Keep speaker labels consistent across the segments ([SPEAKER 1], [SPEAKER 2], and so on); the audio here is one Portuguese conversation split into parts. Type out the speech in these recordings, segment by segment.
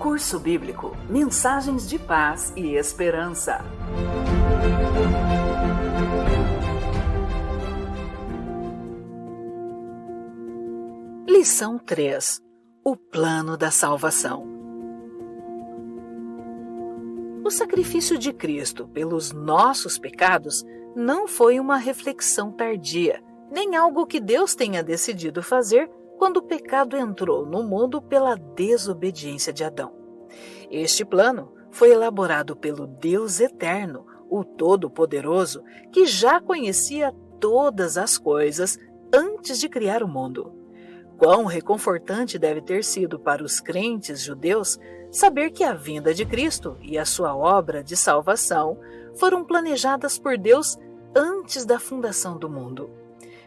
[SPEAKER 1] Curso Bíblico, Mensagens de Paz e Esperança. Lição 3. O plano da salvação. O sacrifício de Cristo pelos nossos pecados não foi uma reflexão tardia, nem algo que Deus tenha decidido fazer quando o pecado entrou no mundo pela desobediência de Adão. Este plano foi elaborado pelo Deus eterno, o Todo-Poderoso, que já conhecia todas as coisas antes de criar o mundo. Quão reconfortante deve ter sido para os crentes judeus saber que a vinda de Cristo e a sua obra de salvação foram planejadas por Deus antes da fundação do mundo.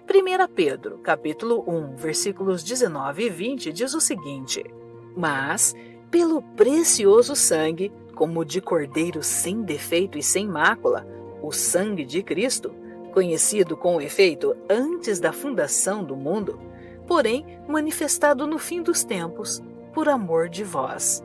[SPEAKER 1] 1 Pedro, capítulo 1, versículos 19 e 20, diz o seguinte: Mas, pelo precioso sangue, como de cordeiro sem defeito e sem mácula, o sangue de Cristo, conhecido com efeito antes da fundação do mundo, porém manifestado no fim dos tempos, por amor de vós.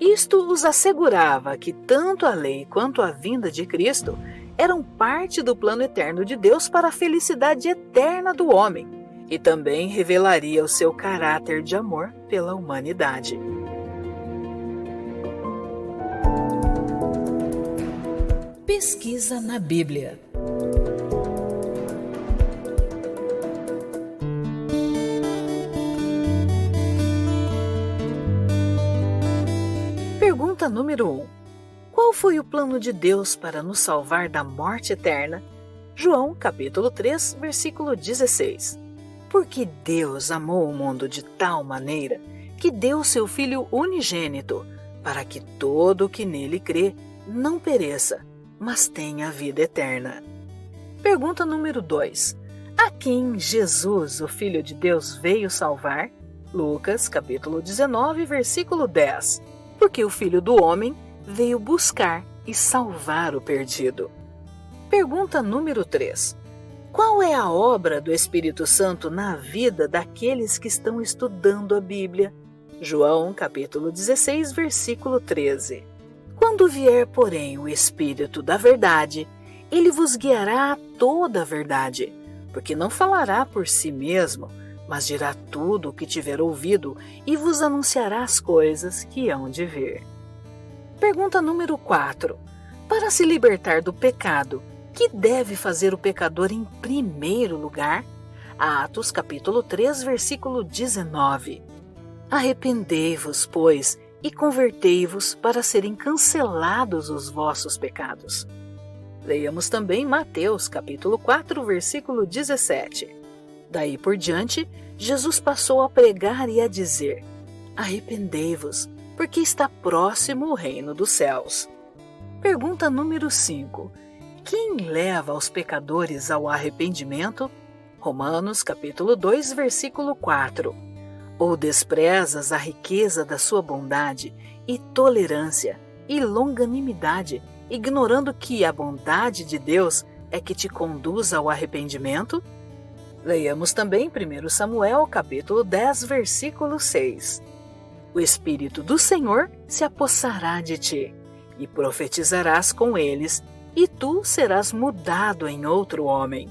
[SPEAKER 1] Isto os assegurava que tanto a lei quanto a vinda de Cristo eram parte do plano eterno de Deus para a felicidade eterna do homem, e também revelaria o seu caráter de amor pela humanidade. Pesquisa na Bíblia. Pergunta número 1. Qual foi o plano de Deus para nos salvar da morte eterna? João, capítulo 3, versículo 16. Porque Deus amou o mundo de tal maneira que deu seu Filho unigênito, para que todo o que nele crê não pereça, mas tenha vida eterna. Pergunta número 2. A quem Jesus, o Filho de Deus, veio salvar? Lucas, capítulo 19, versículo 10. Porque o Filho do Homem veio buscar e salvar o perdido. Pergunta número 3. Qual é a obra do Espírito Santo na vida daqueles que estão estudando a Bíblia? João, capítulo 16, versículo 13. Quando vier, porém, o Espírito da verdade, ele vos guiará a toda a verdade, porque não falará por si mesmo, mas dirá tudo o que tiver ouvido e vos anunciará as coisas que hão de vir. Pergunta número 4. Para se libertar do pecado, que deve fazer o pecador em primeiro lugar? Atos capítulo 3, versículo 19. Arrependei-vos, pois, e convertei-vos para serem cancelados os vossos pecados. Leiamos também Mateus capítulo 4, versículo 17. Daí por diante, Jesus passou a pregar e a dizer: Arrependei-vos, porque está próximo o reino dos céus. Pergunta número 5. Quem leva os pecadores ao arrependimento? Romanos capítulo 2, versículo 4. Ou desprezas a riqueza da sua bondade e tolerância e longanimidade, ignorando que a bondade de Deus é que te conduz ao arrependimento? Leiamos também 1 Samuel capítulo 10, versículo 6. O Espírito do Senhor se apossará de ti, e profetizarás com eles, e tu serás mudado em outro homem.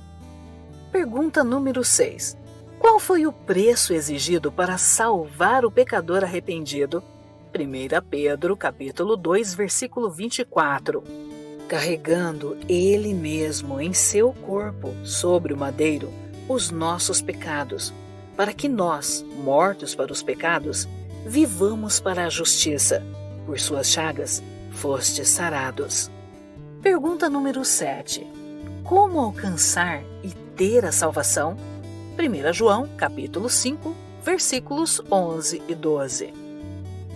[SPEAKER 1] Pergunta número 6. Qual foi o preço exigido para salvar o pecador arrependido? 1 Pedro, capítulo 2, versículo 24. Carregando ele mesmo em seu corpo, sobre o madeiro, os nossos pecados, para que nós, mortos para os pecados, vivamos para a justiça. Por suas chagas fostes sarados. Pergunta número 7. Como alcançar e ter a salvação? 1 João, capítulo 5, versículos 11 e 12.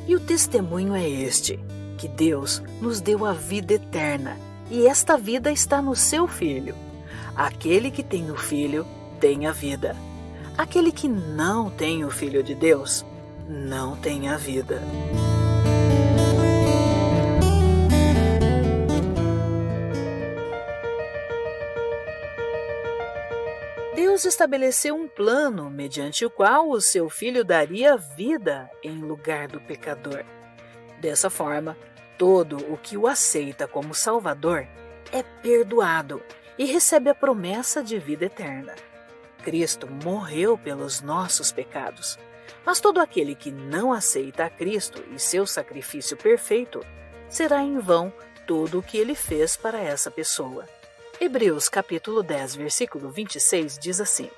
[SPEAKER 1] E o testemunho é este, que Deus nos deu a vida eterna, e esta vida está no seu Filho. Aquele que tem o Filho tem a vida. Aquele que não tem o Filho de Deus não tem a vida. Deus estabeleceu um plano mediante o qual o seu Filho daria vida em lugar do pecador. Dessa forma, todo o que o aceita como Salvador é perdoado e recebe a promessa de vida eterna. Cristo morreu pelos nossos pecados, mas todo aquele que não aceita a Cristo e seu sacrifício perfeito, será em vão tudo o que ele fez para essa pessoa. Hebreus capítulo 10, versículo 26 diz assim: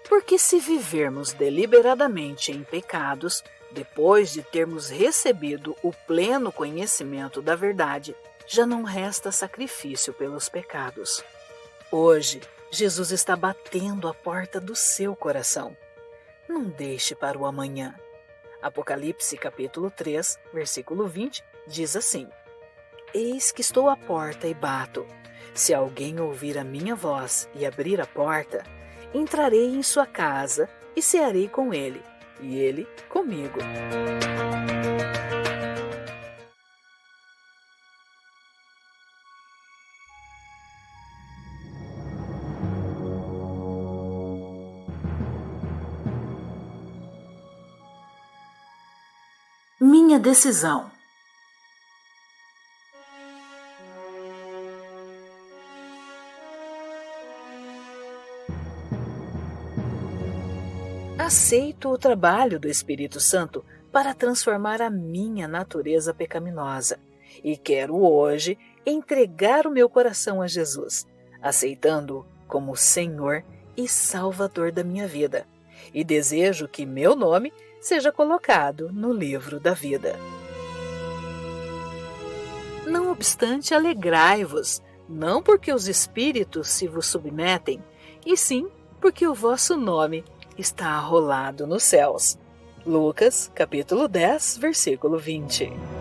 [SPEAKER 1] Porque se vivermos deliberadamente em pecados, depois de termos recebido o pleno conhecimento da verdade, já não resta sacrifício pelos pecados. Hoje, Jesus está batendo a porta do seu coração. Não deixe para o amanhã. Apocalipse capítulo 3, versículo 20, diz assim: Eis que estou à porta e bato. Se alguém ouvir a minha voz e abrir a porta, entrarei em sua casa e cearei com ele, e ele comigo. Minha decisão. Aceito o trabalho do Espírito Santo para transformar a minha natureza pecaminosa e quero hoje entregar o meu coração a Jesus, aceitando-o como Senhor e Salvador da minha vida, e desejo que meu nome seja colocado no livro da vida. Não obstante, alegrai-vos, não porque os espíritos se vos submetem, e sim porque o vosso nome está arrolado nos céus. Lucas, capítulo 10, versículo 20.